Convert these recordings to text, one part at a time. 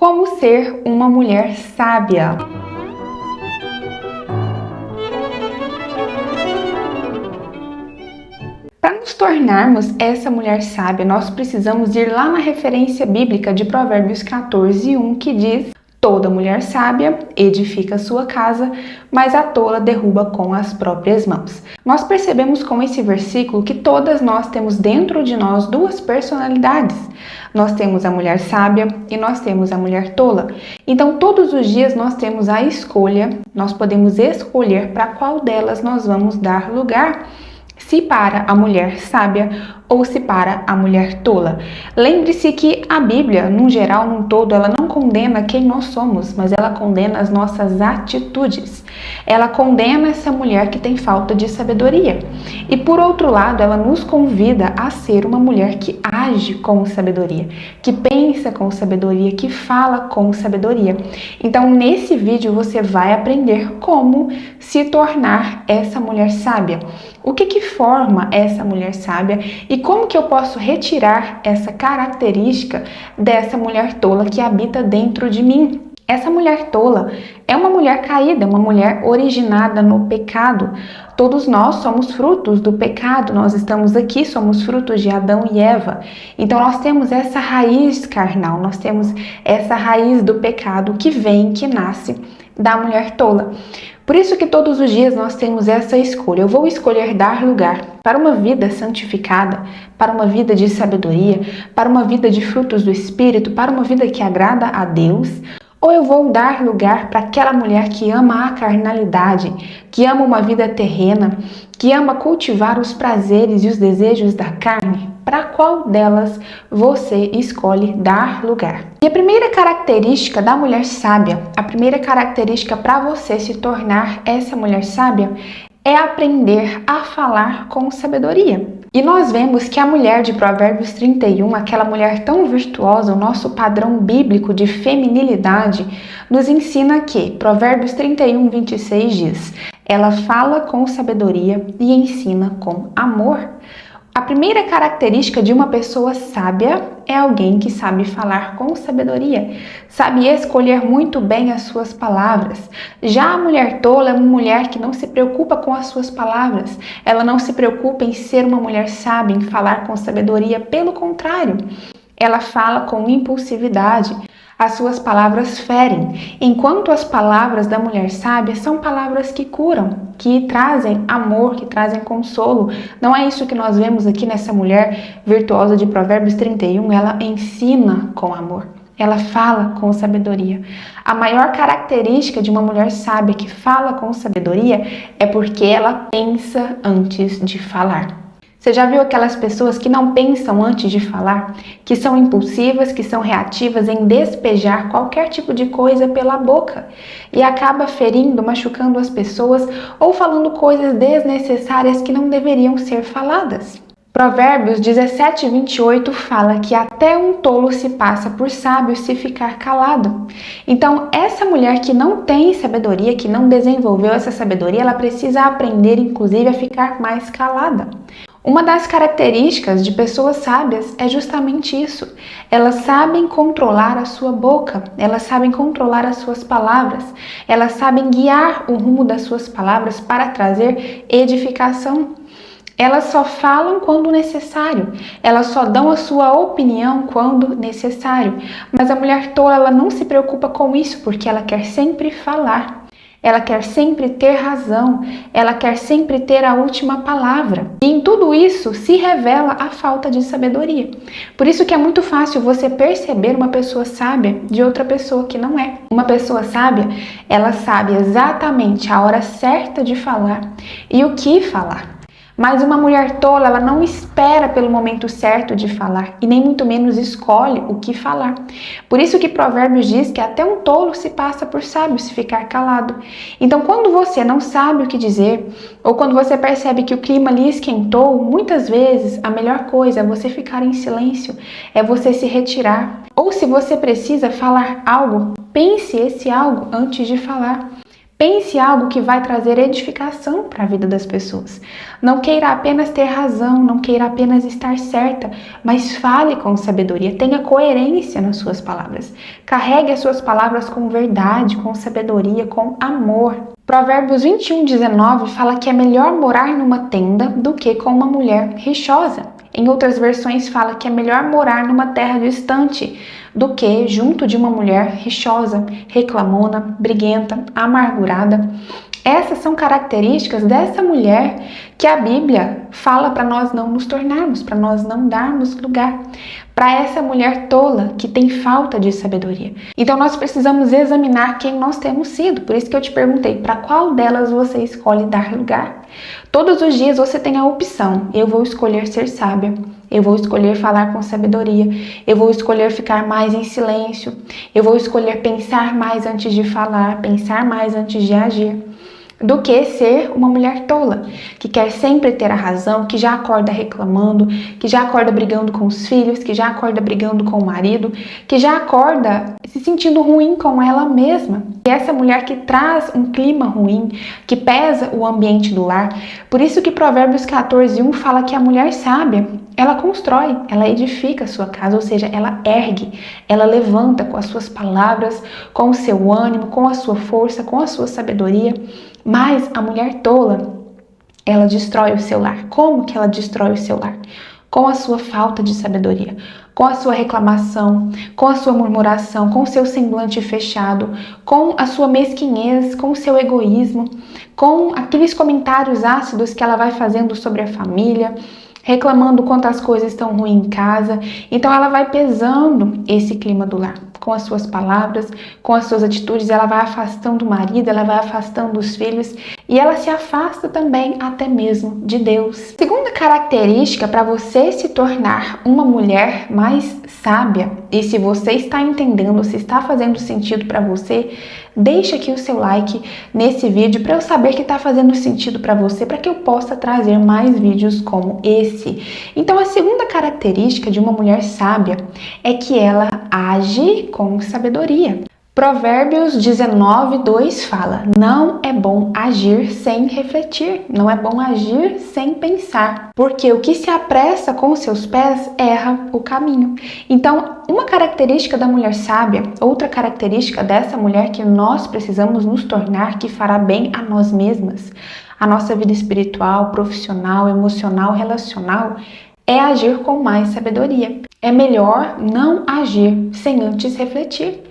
Como ser uma mulher sábia? Para nos tornarmos essa mulher sábia, nós precisamos ir lá na referência bíblica de Provérbios 14:1, que diz: toda mulher sábia edifica sua casa, mas a tola derruba com as próprias mãos. Nós percebemos com esse versículo que todas nós temos dentro de nós duas personalidades. Nós temos a mulher sábia e nós temos a mulher tola. Então, todos os dias nós temos a escolha, nós podemos escolher para qual delas nós vamos dar lugar. Se para a mulher sábia ou se para a mulher tola. Lembre-se que a Bíblia, num geral, num todo, ela não condena quem nós somos, mas ela condena as nossas atitudes. Ela condena essa mulher que tem falta de sabedoria. E por outro lado, ela nos convida a ser uma mulher que age com sabedoria, que pensa com sabedoria, que fala com sabedoria. Então, nesse vídeo você vai aprender como se tornar essa mulher sábia. O que forma essa mulher sábia e como que eu posso retirar essa característica dessa mulher tola que habita dentro de mim? Essa mulher tola é uma mulher caída, uma mulher originada no pecado. Todos nós somos frutos do pecado, nós estamos aqui, somos frutos de Adão e Eva. Então nós temos essa raiz carnal, nós temos essa raiz do pecado que vem, que nasce da mulher tola. Por isso que todos os dias nós temos essa escolha. Eu vou escolher dar lugar para uma vida santificada, para uma vida de sabedoria, para uma vida de frutos do Espírito, para uma vida que agrada a Deus, ou eu vou dar lugar para aquela mulher que ama a carnalidade, que ama uma vida terrena, que ama cultivar os prazeres e os desejos da carne? Para qual delas você escolhe dar lugar? E a primeira característica da mulher sábia, a primeira característica para você se tornar essa mulher sábia é aprender a falar com sabedoria. E nós vemos que a mulher de Provérbios 31, aquela mulher tão virtuosa, o nosso padrão bíblico de feminilidade, nos ensina que Provérbios 31:26 diz: ela fala com sabedoria e ensina com amor. A primeira característica de uma pessoa sábia é alguém que sabe falar com sabedoria, sabe escolher muito bem as suas palavras. Já a mulher tola é uma mulher que não se preocupa com as suas palavras, ela não se preocupa em ser uma mulher sábia, em falar com sabedoria, pelo contrário, ela fala com impulsividade. As suas palavras ferem, enquanto as palavras da mulher sábia são palavras que curam, que trazem amor, que trazem consolo. Não é isso que nós vemos aqui nessa mulher virtuosa de Provérbios 31, ela ensina com amor, ela fala com sabedoria. A maior característica de uma mulher sábia que fala com sabedoria é porque ela pensa antes de falar. Você já viu aquelas pessoas que não pensam antes de falar? Que são impulsivas, que são reativas em despejar qualquer tipo de coisa pela boca e acaba ferindo, machucando as pessoas ou falando coisas desnecessárias que não deveriam ser faladas. Provérbios 17:28 fala que até um tolo se passa por sábio se ficar calado. Então, essa mulher que não tem sabedoria, que não desenvolveu essa sabedoria, ela precisa aprender, inclusive, a ficar mais calada. Uma das características de pessoas sábias é justamente isso. Elas sabem controlar a sua boca, elas sabem controlar as suas palavras, elas sabem guiar o rumo das suas palavras para trazer edificação. Elas só falam quando necessário, elas só dão a sua opinião quando necessário. Mas a mulher tola, ela não se preocupa com isso, porque ela quer sempre falar. Ela quer sempre ter razão, ela quer sempre ter a última palavra. E em tudo isso se revela a falta de sabedoria. Por isso que é muito fácil você perceber uma pessoa sábia de outra pessoa que não é. Uma pessoa sábia, ela sabe exatamente a hora certa de falar e o que falar. Mas uma mulher tola, ela não espera pelo momento certo de falar e nem muito menos escolhe o que falar. Por isso que Provérbios diz que até um tolo se passa por sábio se ficar calado. Então, quando você não sabe o que dizer ou quando você percebe que o clima lhe esquentou, muitas vezes a melhor coisa é você ficar em silêncio, é você se retirar. Ou se você precisa falar algo, pense esse algo antes de falar. Pense algo que vai trazer edificação para a vida das pessoas. Não queira apenas ter razão, não queira apenas estar certa, mas fale com sabedoria, tenha coerência nas suas palavras. Carregue as suas palavras com verdade, com sabedoria, com amor. Provérbios 21:19 fala que é melhor morar numa tenda do que com uma mulher rixosa. Em outras versões fala que é melhor morar numa terra distante do que junto de uma mulher rixosa, reclamona, briguenta, amargurada. Essas são características dessa mulher que a Bíblia fala para nós não nos tornarmos, para nós não darmos lugar. Para essa mulher tola que tem falta de sabedoria. Então nós precisamos examinar quem nós temos sido. Por isso que eu te perguntei, para qual delas você escolhe dar lugar? Todos os dias você tem a opção, eu vou escolher ser sábia. Eu vou escolher falar com sabedoria, eu vou escolher ficar mais em silêncio, eu vou escolher pensar mais antes de falar, pensar mais antes de agir, do que ser uma mulher tola, que quer sempre ter a razão, que já acorda reclamando, que já acorda brigando com os filhos, que já acorda brigando com o marido, que já acorda se sentindo ruim com ela mesma. E essa mulher que traz um clima ruim, que pesa o ambiente do lar. Por isso que Provérbios 14:1 fala que a mulher sábia, ela constrói, ela edifica a sua casa, ou seja, ela ergue, ela levanta com as suas palavras, com o seu ânimo, com a sua força, com a sua sabedoria. Mas a mulher tola, ela destrói o seu lar. Como que ela destrói o seu lar? Com a sua falta de sabedoria, com a sua reclamação, com a sua murmuração, com o seu semblante fechado, com a sua mesquinhez, com o seu egoísmo, com aqueles comentários ácidos que ela vai fazendo sobre a família, reclamando quanto as coisas estão ruins em casa. Então ela vai pesando esse clima do lar. Com as suas palavras, com as suas atitudes, ela vai afastando o marido, ela vai afastando os filhos e ela se afasta também até mesmo de Deus. Segunda característica para você se tornar uma mulher mais sábia, e se você está entendendo, se está fazendo sentido para você, deixa aqui o seu like nesse vídeo para eu saber que está fazendo sentido para você, para que eu possa trazer mais vídeos como esse. Então a segunda característica de uma mulher sábia é que ela age com sabedoria. Provérbios 19:2 fala: não é bom agir sem refletir, não é bom agir sem pensar, porque o que se apressa com os seus pés erra o caminho. Então, uma característica da mulher sábia, outra característica dessa mulher que nós precisamos nos tornar, que fará bem a nós mesmas, a nossa vida espiritual, profissional, emocional, relacional, é agir com mais sabedoria. É melhor não agir sem antes refletir.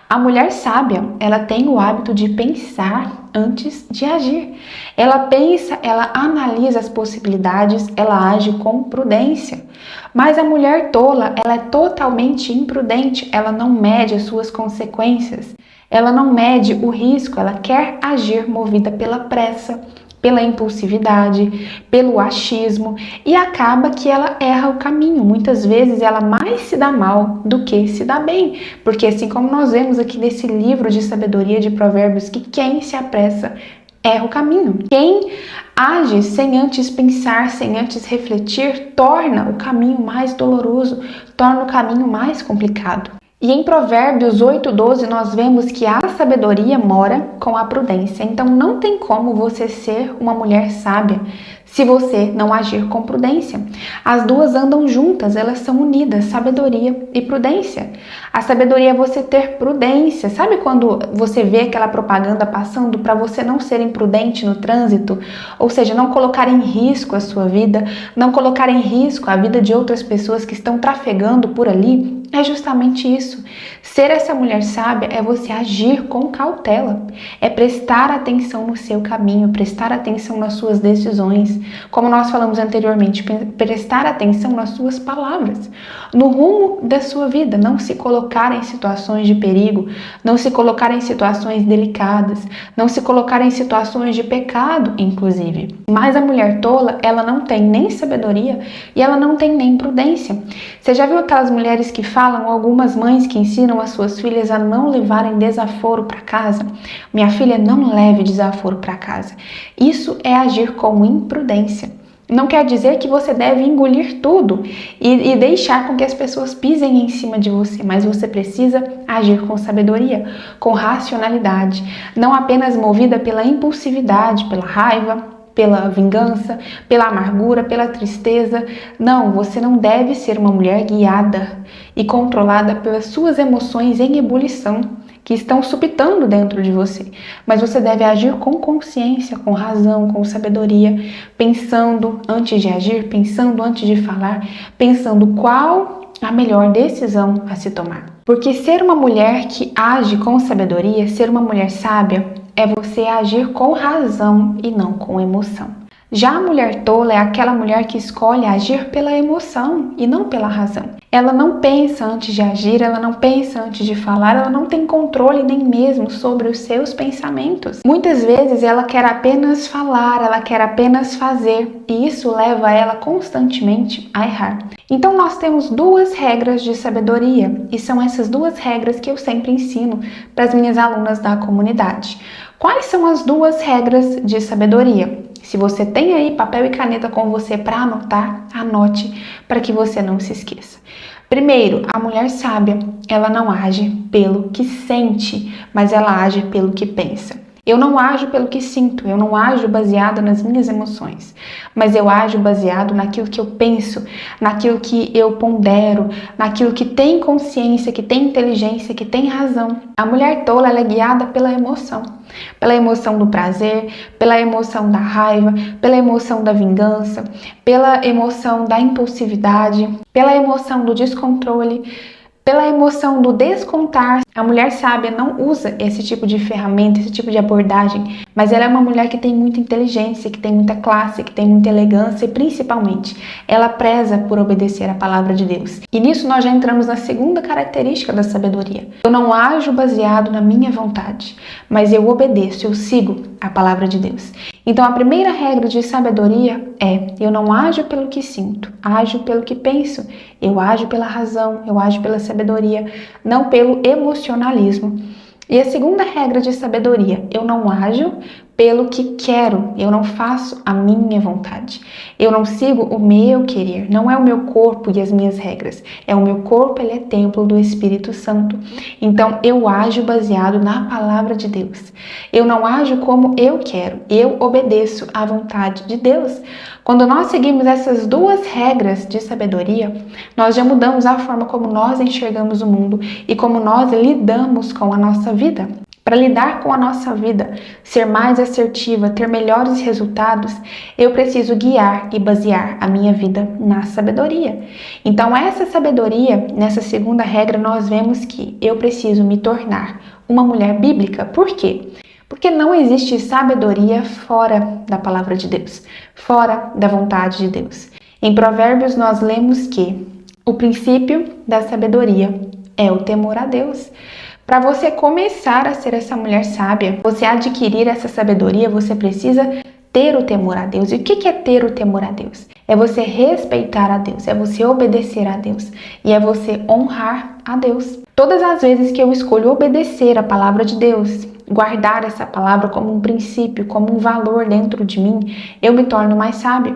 A mulher sábia, ela tem o hábito de pensar antes de agir. Ela pensa, ela analisa as possibilidades, ela age com prudência. Mas a mulher tola, ela é totalmente imprudente, ela não mede as suas consequências, ela não mede o risco, ela quer agir movida pela pressa, pela impulsividade, pelo achismo, e acaba que ela erra o caminho. Muitas vezes ela mais se dá mal do que se dá bem, porque assim como nós vemos aqui nesse livro de sabedoria de Provérbios, que quem se apressa erra o caminho. Quem age sem antes pensar, sem antes refletir, torna o caminho mais doloroso, torna o caminho mais complicado. E em Provérbios 8:12 nós vemos que a sabedoria mora com a prudência. Então não tem como você ser uma mulher sábia se você não agir com prudência. As duas andam juntas, elas são unidas, sabedoria e prudência. A sabedoria é você ter prudência. Sabe quando você vê aquela propaganda passando para você não ser imprudente no trânsito? Ou seja, não colocar em risco a sua vida, não colocar em risco a vida de outras pessoas que estão trafegando por ali? É justamente isso. Ser essa mulher sábia é você agir com cautela, é prestar atenção no seu caminho, prestar atenção nas suas decisões, como nós falamos anteriormente, prestar atenção nas suas palavras, no rumo da sua vida, não se colocar em situações de perigo, não se colocar em situações delicadas, não se colocar em situações de pecado, inclusive. Mas a mulher tola, ela não tem nem sabedoria e ela não tem nem prudência. Você já viu aquelas mulheres que falam, algumas mães que ensinam as suas filhas a não levarem desaforo para casa? Minha filha, não leve desaforo para casa. Isso é agir com imprudência. Não quer dizer que você deve engolir tudo e deixar com que as pessoas pisem em cima de você, mas você precisa agir com sabedoria, com racionalidade, não apenas movida pela impulsividade, pela raiva, pela vingança, pela amargura, pela tristeza. Não, você não deve ser uma mulher guiada e controlada pelas suas emoções em ebulição, que estão supitando dentro de você. Mas você deve agir com consciência, com razão, com sabedoria, pensando antes de agir, pensando antes de falar, pensando qual a melhor decisão a se tomar. Porque ser uma mulher que age com sabedoria, ser uma mulher sábia, é você agir com razão e não com emoção. Já a mulher tola é aquela mulher que escolhe agir pela emoção e não pela razão. Ela não pensa antes de agir, ela não pensa antes de falar, ela não tem controle nem mesmo sobre os seus pensamentos. Muitas vezes ela quer apenas falar, ela quer apenas fazer, e isso leva ela constantemente a errar. Então nós temos duas regras de sabedoria, e são essas duas regras que eu sempre ensino para as minhas alunas da comunidade. Quais são as duas regras de sabedoria? Se você tem aí papel e caneta com você para anotar, anote para que você não se esqueça. Primeiro, a mulher sábia, ela não age pelo que sente, mas ela age pelo que pensa. Eu não ajo pelo que sinto, eu não ajo baseado nas minhas emoções, mas eu ajo baseado naquilo que eu penso, naquilo que eu pondero, naquilo que tem consciência, que tem inteligência, que tem razão. A mulher tola, ela é guiada pela emoção do prazer, pela emoção da raiva, pela emoção da vingança, pela emoção da impulsividade, pela emoção do descontrole, pela emoção do descontar. A mulher sábia não usa esse tipo de ferramenta, esse tipo de abordagem, mas ela é uma mulher que tem muita inteligência, que tem muita classe, que tem muita elegância e principalmente ela preza por obedecer a palavra de Deus. E nisso nós já entramos na segunda característica da sabedoria. Eu não ajo baseado na minha vontade, mas eu obedeço, eu sigo a palavra de Deus. Então a primeira regra de sabedoria é: eu não ajo pelo que sinto, ajo pelo que penso. Eu ajo pela razão, eu ajo pela sabedoria, não pelo emocionalismo. E a segunda regra de sabedoria: eu não ajo pelo que quero, eu não faço a minha vontade. Eu não sigo o meu querer, não é o meu corpo e as minhas regras. É o meu corpo, ele é templo do Espírito Santo. Então eu ajo baseado na palavra de Deus. Eu não ajo como eu quero, eu obedeço à vontade de Deus. Quando nós seguimos essas duas regras de sabedoria, nós já mudamos a forma como nós enxergamos o mundo e como nós lidamos com a nossa vida. Para lidar com a nossa vida, ser mais assertiva, ter melhores resultados, eu preciso guiar e basear a minha vida na sabedoria. Então, essa sabedoria, nessa segunda regra, nós vemos que eu preciso me tornar uma mulher bíblica. Por quê? Porque não existe sabedoria fora da palavra de Deus, fora da vontade de Deus. Em Provérbios, nós lemos que o princípio da sabedoria é o temor a Deus. Para você começar a ser essa mulher sábia, você adquirir essa sabedoria, você precisa ter o temor a Deus. E o que é ter o temor a Deus? É você respeitar a Deus, é você obedecer a Deus e é você honrar a Deus. Todas as vezes que eu escolho obedecer a palavra de Deus, guardar essa palavra como um princípio, como um valor dentro de mim, eu me torno mais sábia.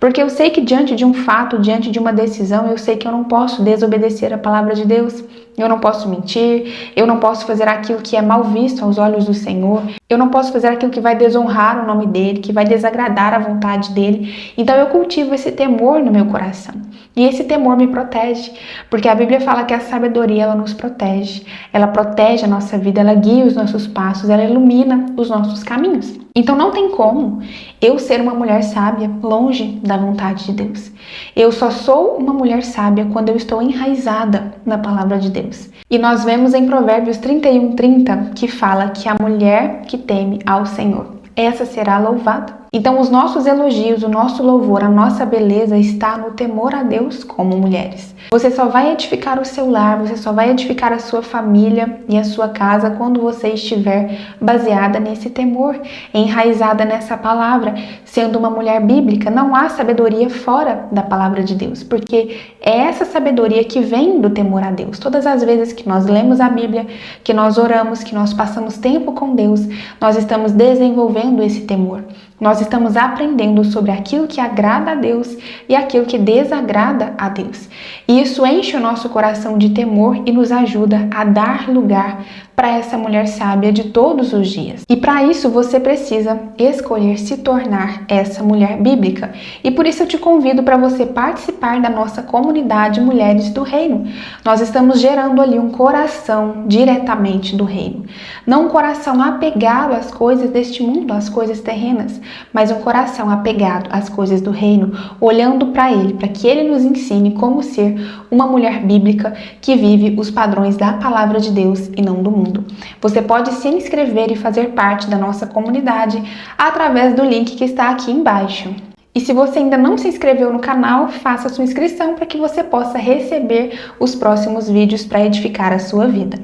Porque eu sei que diante de um fato, diante de uma decisão, eu sei que eu não posso desobedecer a palavra de Deus. Eu não posso mentir, eu não posso fazer aquilo que é mal visto aos olhos do Senhor, eu não posso fazer aquilo que vai desonrar o nome dele, que vai desagradar a vontade dele. Então eu cultivo esse temor no meu coração. E esse temor me protege, porque a Bíblia fala que a sabedoria, ela nos protege. Ela protege a nossa vida, ela guia os nossos passos, ela ilumina os nossos caminhos. Então não tem como eu ser uma mulher sábia longe da vontade de Deus. Eu só sou uma mulher sábia quando eu estou enraizada na palavra de Deus. E nós vemos em Provérbios 31:30 que fala que a mulher que teme ao Senhor, essa será louvada. Então os nossos elogios, o nosso louvor, a nossa beleza está no temor a Deus como mulheres. Você só vai edificar o seu lar, você só vai edificar a sua família e a sua casa quando você estiver baseada nesse temor, enraizada nessa palavra. Sendo uma mulher bíblica, não há sabedoria fora da palavra de Deus, porque é essa sabedoria que vem do temor a Deus. Todas as vezes que nós lemos a Bíblia, que nós oramos, que nós passamos tempo com Deus, nós estamos desenvolvendo esse temor. Nós estamos aprendendo sobre aquilo que agrada a Deus e aquilo que desagrada a Deus. E isso enche o nosso coração de temor e nos ajuda a dar lugar para essa mulher sábia de todos os dias. E para isso você precisa escolher se tornar essa mulher bíblica. E por isso eu te convido para você participar da nossa comunidade Mulheres do Reino. Nós estamos gerando ali um coração diretamente do reino. Não um coração apegado às coisas deste mundo, às coisas terrenas, mas um coração apegado às coisas do reino, olhando para ele, para que ele nos ensine como ser uma mulher bíblica que vive os padrões da palavra de Deus e não do mundo. Você pode se inscrever e fazer parte da nossa comunidade através do link que está aqui embaixo. E se você ainda não se inscreveu no canal, faça sua inscrição para que você possa receber os próximos vídeos para edificar a sua vida.